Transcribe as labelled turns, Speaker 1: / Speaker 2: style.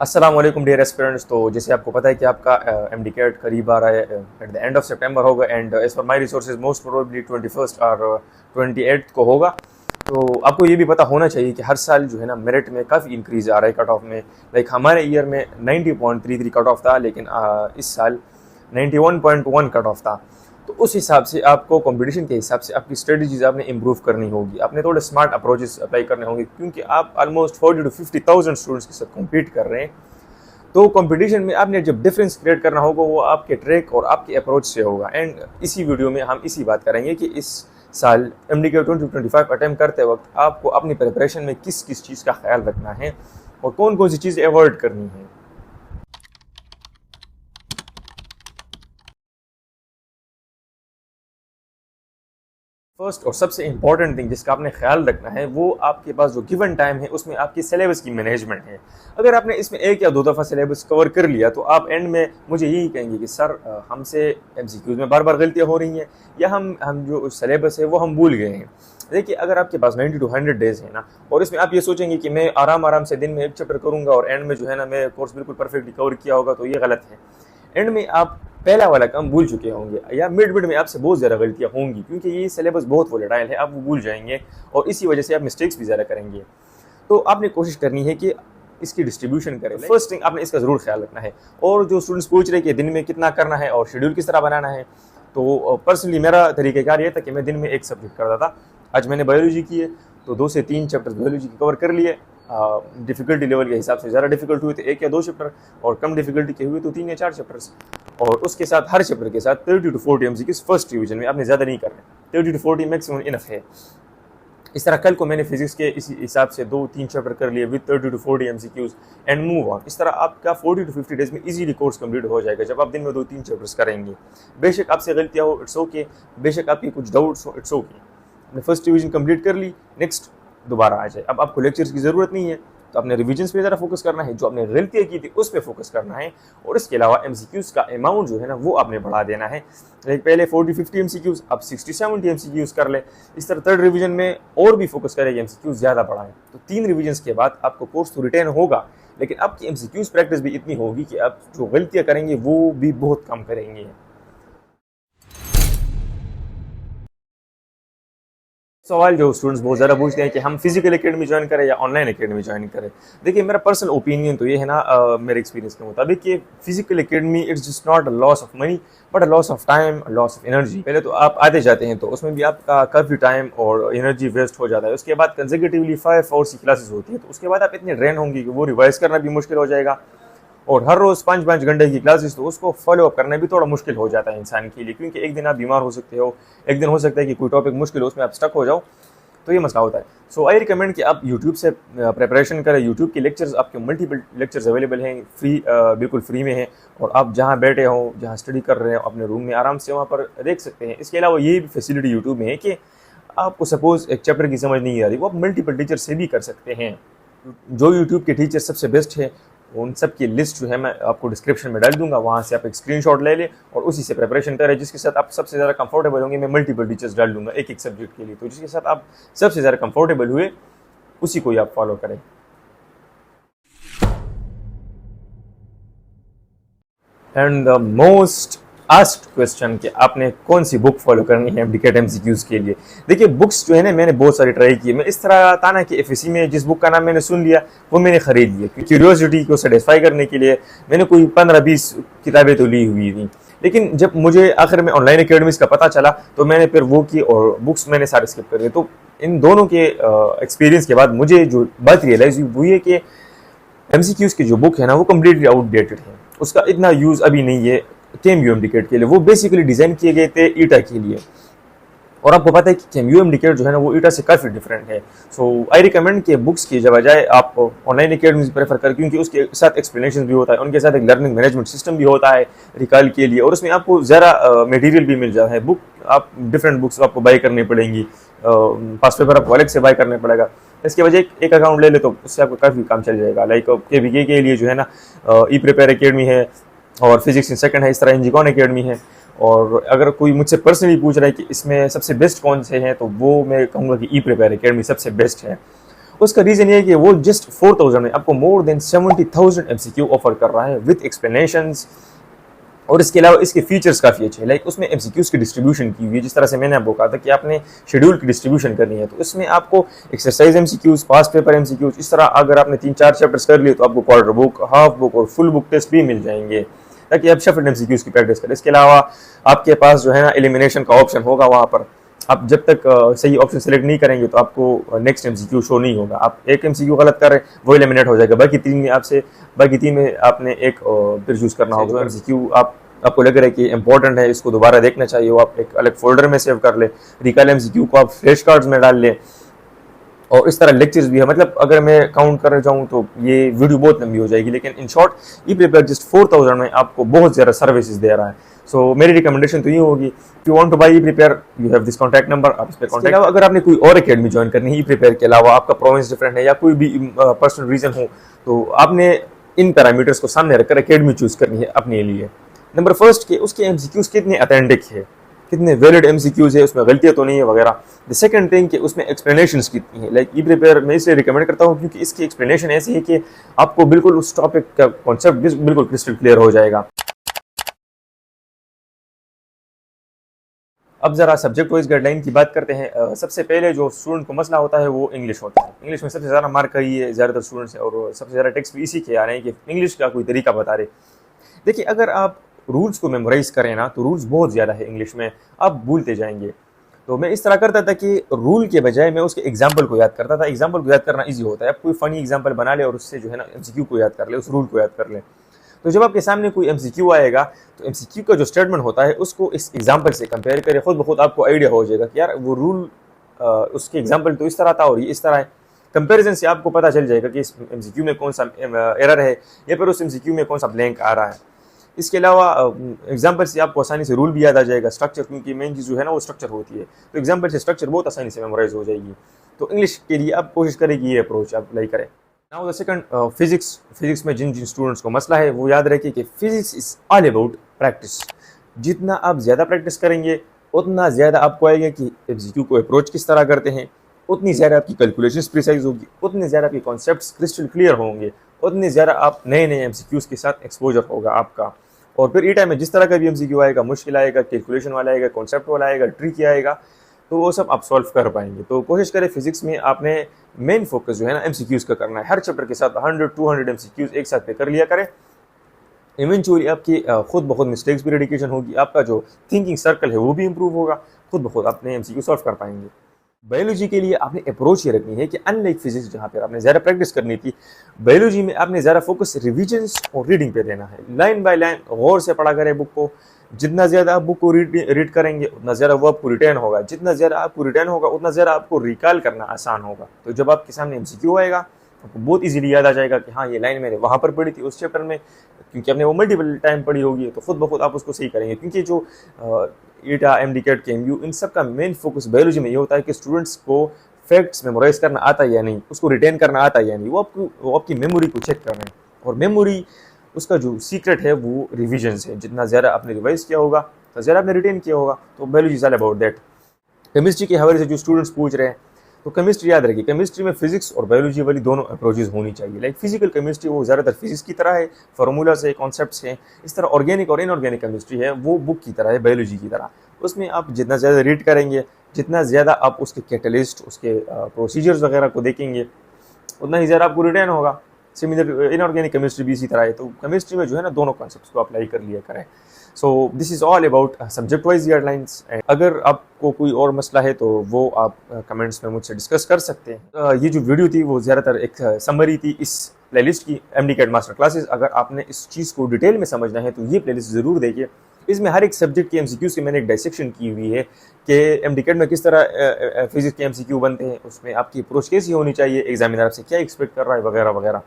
Speaker 1: अस्सलाम वालेकुम dear aspirants. तो जैसे आपको पता है कि आपका एमडी कैट करीब आ रहा है, at the end of September होगा and as per my resources most probably 21st और 28th को होगा। तो आपको ये भी पता होना चाहिए कि हर साल जो है ना मेरिट में काफ़ी इंक्रीज आ रहा है कट ऑफ में। लाइक हमारे ईयर में 90.33 कट ऑफ था, लेकिन इस साल 91.1 कट ऑफ था। तो उस हिसाब से आपको कंपटीशन के हिसाब से आपकी स्ट्रेटजीज आपने इंप्रूव करनी होगी, आपने थोड़े स्मार्ट अप्रोचेस अप्लाई करने होंगे, क्योंकि आप ऑलमोस्ट 40 to 50,000 स्टूडेंट्स के साथ कम्पीट कर रहे हैं। तो कंपटीशन में आपने जब डिफरेंस क्रिएट करना होगा वो आपके ट्रैक और आपके अप्रोच से होगा। एंड इसी वीडियो में हम इसी बात करेंगे कि इस साल एमडीके 2025 अटेम्प्ट करते वक्त आपको अपनी प्रिपरेशन में किस किस चीज़ का ख्याल रखना है और कौन कौन सी चीज़ें अवॉइड करनी है। फर्स्ट और सबसे इंपॉर्टेंट थिंग जिसका आपने ख्याल रखना है वो आपके पास जो गिवन टाइम है उसमें आपकी सिलेबस की मैनेजमेंट है। अगर आपने इसमें एक या दो दफ़ा सिलेबस कवर कर लिया तो आप एंड में मुझे यही कहेंगे कि सर हमसे एमसीक्यूज में बार बार गलतियां हो रही हैं या हम जो सिलेबस है वो हम भूल गए हैं। देखिए, अगर आपके पास 90 to 100 डेज है ना, और इसमें आप ये सोचेंगे कि मैं आराम से दिन में एक चैप्टर करूंगा और एंड में जो है ना मैं कोर्स बिल्कुल परफेक्टली कवर किया होगा, तो ये गलत है। एंड में आप पहला वाला काम भूल चुके होंगे या मिड में आपसे बहुत ज़्यादा गलतियां होंगी, क्योंकि ये सिलेबस बहुत वोलेटाइल है, आप वो भूल जाएंगे और इसी वजह से आप मिस्टेक्स भी ज़्यादा करेंगे। तो आपने कोशिश करनी है कि इसकी डिस्ट्रीब्यूशन करें। फर्स्ट थिंग आपने इसका ज़रूर ख्याल रखना है। और जो स्टूडेंट्स पूछ रहे कि दिन में कितना करना है और शेड्यूल किस तरह बनाना है, तो पर्सनली मेरा तरीक़ाकार ये था कि मैं दिन में एक सब्जेक्ट करता था। आज मैंने बायोलॉजी की है तो 2 से 3 चैप्टर्स बायोलॉजी के कवर कर लिए। डिफ़िकल्टी लेवल के हिसाब से ज़्यादा डिफिकल्ट हुए तो 1 या 2 चैप्टर, और कम डिफिकल्टी के हुए तो 3 या 4 चैप्टर्स। और उसके साथ हर चैप्टर के साथ 30 to 40 MCQs फर्स्ट रिवीजन में, आपने ज़्यादा नहीं करना, 30 to 40 मैक्सिमम इनफ है। इस तरह कल को मैंने फिजिक्स के इसी हिसाब से 2-3 चैप्टर कर लिए with 30 to 40 MCQs and move on. इस तरह आपका 40 to 50 डेज में इजीली कोर्स कंप्लीट हो जाएगा जब आप दिन में 2-3 चैप्टर्स करेंगे। बेशक आपसे गलतियाँ हो, इट्स ओके, बेशक आपकी कुछ डाउट्स हो, इट्स ओके। आपने फर्स्ट रिवीजन कंप्लीट कर ली, नेक्स्ट दोबारा आ जाए। अब आपको लेक्चर्स की ज़रूरत नहीं है तो अपने रिविजन्स पे ज़रा फोकस करना है, जो आपने गलतियाँ की थी उस पर फोकस करना है, और इसके अलावा MCQs का अमाउंट जो है ना वो आपने बढ़ा देना है। लाइक पहले 40-50 MCQs, अब 60-70 MCQs कर ले। इस तरह थर्ड रिवीजन में और भी फोकस करेंगे, MCQs ज़्यादा बढ़ाएं। तो 3 रिविजन्स के बाद आपको कोर्स तो रिटेन होगा, लेकिन आपकी MCQs प्रैक्टिस भी इतनी होगी कि आप जो गलतियाँ करेंगे वो भी बहुत कम करेंगे। सवाल जो स्टूडेंट्स बहुत ज़्यादा पूछते हैं कि हम फिजिकल एकेडमी ज्वाइन करें या ऑनलाइन एकेडमी ज्वाइन करें। देखिए, मेरा पर्सनल ओपिनियन तो ये है ना, मेरे एक्सपीरियंस के मुताबिक कि physical academy it's just not a loss of money but a loss of time, loss of energy. पहले तो आप आते जाते हैं तो उसमें भी आपका काफ़ी टाइम और एनर्जी वेस्ट हो जाता है। उसके बाद कंसेक्यूटिवली 5 आवर्स की क्लासेस होती है, तो उसके बाद आप इतने ड्रेन होंगे कि वो रिवाइज करना भी मुश्किल हो जाएगा, और हर रोज़ 5-5 घंटे की क्लासेस, तो उसको फॉलो अप करना भी थोड़ा मुश्किल हो जाता है इंसान के लिए, क्योंकि एक दिन आप बीमार हो सकते हो, एक दिन हो सकता है कि कोई टॉपिक मुश्किल हो उसमें आप स्टक हो जाओ, तो ये मसला होता है। सो आई रिकमेंड कि आप यूट्यूब से प्रिपरेशन करें। यूट्यूब के लेक्चर्स, आपके मल्टीपल लेक्चर्स अवेलेबल हैं, फ्री, बिल्कुल फ्री में हैं, और आप जहाँ बैठे हो, जहाँ स्टडी कर रहे हो अपने रूम में आराम से वहाँ पर देख सकते हैं। इसके अलावा ये भी फैसिलिटी यूट्यूब में है कि आपको सपोज़ एक चैप्टर की समझ नहीं आ रही, वो आप मल्टीपल टीचर से भी कर सकते हैं। जो यूट्यूब के टीचर सबसे बेस्ट है उन सब की लिस्ट जो है मैं आपको डिस्क्रिप्शन में डाल दूंगा, वहाँ से आप एक स्क्रीनशॉट ले लें और उसी से प्रिपरेशन करें, जिसके साथ आप सबसे ज़्यादा कंफर्टेबल होंगे। मैं मल्टीपल टीचर्स डाल दूंगा एक सब्जेक्ट के लिए, तो जिसके साथ आप सबसे ज़्यादा कंफर्टेबल हुए उसी को ही आप फॉलो करें। And the most asked question कि आपने कौन सी बुक फॉलो करनी है एमडीकेट MCQs के लिए। देखिए, बुक्स जो है ना मैंने बहुत सारी ट्राई की। मैं इस तरह था ना कि FSC में जिस बुक का नाम मैंने सुन लिया वो मैंने ख़रीद लिया, क्यूरियोसिटी को सेटिस्फाई करने के लिए मैंने कोई 15-20 किताबें तो ली हुई थी। लेकिन जब मुझे आखिर में ऑनलाइन एकेडमीज़ का पता चला तो मैंने फिर वो की और बुक्स मैंने सारे स्किप कर दिए। तो इन दोनों के एक्सपीरियंस के बाद मुझे जो बात रियलाइज हुई वो ये कि MCQs की जो बुक है ना वो कम्प्लीटली आउटडेटेड है, उसका इतना यूज़ अभी नहीं है केएमयू एमडीकेट के लिए। वो बेसिकली डिज़ाइन किए गए थे ईटा के लिए, और आपको पता है कि केएमयू एमडीकेट जो है ना वो ईटा से काफ़ी डिफरेंट है। सो आई रिकमेंड कि बुक्स की बजाय आप ऑनलाइन एकेडमीज प्रेफर करें, क्योंकि उसके साथ एक्सप्लेनेशन भी होता है, उनके साथ एक लर्निंग मैनेजमेंट सिस्टम भी होता है रिकॉल के लिए, और उसमें आपको ज़रा मटेरियल भी मिल जाता है। बुक आप डिफरेंट बुक्स आपको बाई करनी पड़ेंगी, पास पेपर आपको अलग से बाई करने पड़ेगा। इसके वजह एक अकाउंट ले ले तो उससे आपको काफ़ी काम चल जाएगा। लाइक KVK के लिए जो है ना ई प्रिपेयर एकेडमी है, और फिजिक्स इन सेकंड है, इस तरह इंजीकॉन एकेडमी है। और अगर कोई मुझसे पर्सनली पूछ रहा है कि इसमें सबसे बेस्ट कौन से हैं, तो वो मैं कहूँगा कि ई प्रिपेयर एकेडमी सबसे बेस्ट है। उसका रीज़न ये है कि वो जस्ट 4000 में आपको मोर देन 70,000 MCQ ऑफर कर रहा है विद एक्सप्लेनेशंस। और इसके अलावा इसके फीचर्स काफ़ी अच्छे हैं, लाइक उसमें MCQs की डिस्ट्रीब्यूशन की हुई है, जिस तरह से मैंने आपको कहा था कि आपने शेड्यूल की डिस्ट्रीब्यूशन करनी है, तो इसमें आपको exercise MCQs, past paper MCQs, इस तरह अगर आपने 3-4 चैप्टर्स कर लिए तो आपको क्वार्टर बुक, हाफ बुक और फुल बुक टेस्ट भी मिल जाएंगे, ताकि आप शफल MCQs की प्रैक्टिस करें। इसके अलावा आपके पास जो है ना एलिमिनेशन का ऑप्शन होगा, वहाँ पर आप जब तक सही ऑप्शन सेलेक्ट नहीं करेंगे तो आपको नेक्स्ट MCQ शो नहीं होगा। आप एक MCQ गलत कर रहे हैं वो एलिमिनेट हो जाएगा, बाकी तीन में आपने एक फिर चूज करना होगा। MCQ आपको लग रहा है कि इंपॉर्टेंट है, इसको दोबारा देखना चाहिए, वो आप एक अलग फोल्डर में सेव कर ले। रिकॉल MCQ को आप फ्लैश कार्ड्स में डाल ले। और इस तरह लेक्चर्स भी है, मतलब अगर मैं काउंट कर जाऊँ तो ये वीडियो बहुत लंबी हो जाएगी, लेकिन in short E prepare just 4000 में आपको बहुत ज़्यादा सर्विसेज दे रहा है। सो मेरी रिकमेंडेशन तो ये होगी, if you want to buy e prepare you have this contact number, आप इस पर कॉन्टैक्ट। अगर आपने कोई और एकेडमी ज्वाइन करनी है ई प्रिपेयर के अलावा, आपका प्रोविंस डिफरेंट है या कोई भी पर्सनल रीजन हो, तो आपने इन पैरामीटर्स को सामने रखकर एकेडमी चूज करनी है अपने लिए। नंबर फर्स्ट के उसके MCQs कितने अथेंटिक है, कितने वैलिड MCQs है, उसमें गलतियां तो नहीं है वगैरह। द सेकंड थिंग कि उसमें एक्सप्लेनेशंस कितनी है, लाइक ई प्रिपेयर मैं इसलिए रिकमेंड करता हूँ क्योंकि इसकी एक्सप्लेनेशन ऐसी है कि आपको बिल्कुल उस टॉपिक का कॉन्सेप्ट बिल्कुल क्रिस्टल क्लियर हो जाएगा। अब जरा सब्जेक्ट वाइज गाइडलाइन की बात करते हैं। सबसे पहले जो स्टूडेंट को मसला होता है वो इंग्लिश होता है। इंग्लिश में सबसे ज़्यादा मार्क आई है ज़्यादातर स्टूडेंट्स, और सबसे ज़्यादा टेक्स्ट भी इसी के आ रहे हैं कि इंग्लिश का कोई तरीका बता रहे। देखिए, अगर आप रूल्स को मेमोराइज करें ना तो रूल्स बहुत ज़्यादा है इंग्लिश में, आप भूलते जाएंगे। तो मैं इस तरह करता था कि रूल के बजाय मैं उसके एग्जाम्पल को याद करता था। एग्जाम्पल को याद करना ईजी होता है, आप कोई फनी एग्जाम्पल बना ले और उससे जो है ना MCQ को याद कर ले, उस रूल को याद कर ले। तो जब आपके सामने कोई MCQ आएगा तो MCQ का जो स्टेटमेंट होता है उसको इस एग्जाम्पल से कंपेयर करें, खुद ब खुद आपको आइडिया हो जाएगा कि यार वो रूल उसके एग्जाम्पल तो इस तरह था और ये इस तरह है। कंपैरिजन से आपको पता चल जाएगा कि इस MCQ में कौन सा एरर है या फिर उस MCQ में कौन सा ब्लैंक आ रहा है। इसके अलावा एग्जाम्पल से आपको आसानी से रूल भी याद आ जाएगा, स्ट्रक्चर, क्योंकि मेन चीज़ जो है ना वो स्ट्रक्चर होती है, तो एग्जाम्पल से स्ट्रक्चर बहुत आसानी से मेमोराइज हो जाएगी। तो इंग्लिश के लिए आप कोशिश करें कि ये अप्रोच आप अप्लाई करें। नाउ द सेकंड, फिजिक्स में जिन स्टूडेंट्स को मसला है वो याद रखिए कि physics is all about practice. जितना आप ज़्यादा प्रैक्टिस करेंगे उतना ज़्यादा आपको आएगा कि MCQ को अप्रोच किस तरह करते हैं, उतनी ज़्यादा आपकी कैलकुलेशंस प्रिसाइज होगी, उतने ज़्यादा आपके कॉन्सेप्ट्स क्रिस्टल क्लियर होंगे, उतने ज़्यादा आप नए MCQs के साथ एक्सपोजर होगा आपका। और फिर ई टाइम में जिस तरह का भी MCQ आएगा, मुश्किल आएगा, कैलकुलेशन वाला आएगा, कॉन्सेप्ट वाला आएगा, ट्रिकी आएगा, तो वो सब आप सॉल्व कर पाएंगे। तो कोशिश करें फिजिक्स में आपने मेन फोकस जो है ना MCQs का करना है। हर चैप्टर के साथ 100-200 MCQs एक साथ पे कर लिया करें। इवेंचुअली आपकी खुद ब खुद मिस्टेक्स भी रिडिकेशन होगी, आपका जो थिंकिंग सर्कल है वो भी इंप्रूव होगा, खुद ब खुद अपने MCQ सॉल्व कर पाएंगे। बायोलॉजी के लिए आपने अप्रोच ये रखनी है कि अनलाइक फिजिक्स जहाँ पर आपने ज़्यादा प्रैक्टिस करनी थी, बायोलॉजी में आपने ज़्यादा फोकस रिविजन्स और रीडिंग पे देना है। लाइन बाय लाइन गौर से पढ़ा करें बुक को। जितना ज़्यादा आप बुक को रीड करेंगे उतना ज़्यादा वो आपको रिटेन होगा, जितना ज़्यादा आपको रिटेन होगा उतना ज़्यादा आपको रिकॉल करना आसान होगा। तो जब आपके सामने MCQ आएगा आपको बहुत इजीली याद आ जाएगा कि हाँ ये लाइन मैंने वहाँ पर पढ़ी थी उस चैप्टर में, क्योंकि आपने वो मल्टीपल टाइम पढ़ी होगी, तो खुद ब खुद आप उसको सही करेंगे। क्योंकि जो ईटा, MDCAT, KMU, इन सब का मेन फोकस बायोलॉजी में ये होता है कि स्टूडेंट्स को फैक्ट्स मेमोराइज करना आता है या नहीं, उसको रिटेन करना आता है या नहीं, वो आपकी मेमोरी को चेक कर रहे हैं। और मेमोरी उसका जो सीक्रेट है वो रिविजन्स है। जितना ज़्यादा आपने रिवाइज किया होगा तो ज़्यादा आपने रिटेन किया होगा। तो biology is all about that. Chemistry के हवाले से जो स्टूडेंट्स पूछ रहे हैं, तो केमिस्ट्री याद रखिए, केमिस्ट्री में फिजिक्स और बायोलॉजी वाली दोनों अप्रोचेज होनी चाहिए। लाइक फिजिकल केमिस्ट्री वो ज़्यादातर फिजिक्स की तरह है, फार्मूलास है, कॉन्सेप्ट्स हैं। इस तरह ऑर्गेनिक और इनऑर्गेनिक केमिस्ट्री है वो बुक की तरह है, बायोलॉजी की तरह। उसमें आप जितना ज़्यादा रीड करेंगे, जितना ज़्यादा आप उसके कैटलिस्ट, उसके प्रोसीजर्स वगैरह को देखेंगे, उतना ही ज़्यादा आपको रिटेन होगा। सिमिलर इनऑर्गेनिक केमिस्ट्री भी इसी तरह है। तो केमिस्ट्री में जो है ना दोनों कॉन्सेप्ट्स को अप्लाई कर लिया करें। So this is all about subject wise guidelines. अगर आपको कोई और मसला है तो वो आप कमेंट्स में मुझसे डिस्कस कर सकते हैं। ये जो वीडियो थी वो ज़्यादातर एक समरी थी इस प्लेलिस्ट की, MDCAT मास्टर क्लासेस। अगर आपने इस चीज़ को डिटेल में समझना है तो ये प्लेलिस्ट ज़रूर देखिए। इसमें हर एक सब्जेक्ट के MCQ से मैंने एक डाइसेक्शन की हुई है कि MDCAT में किस तरह फिजिक्स के MCQ बनते हैं, उसमें आपकी अप्रोच कैसी होनी चाहिए, एग्जामिनर आपसे क्या एक्सपेक्ट कर रहा है, वगैरह वगैरह।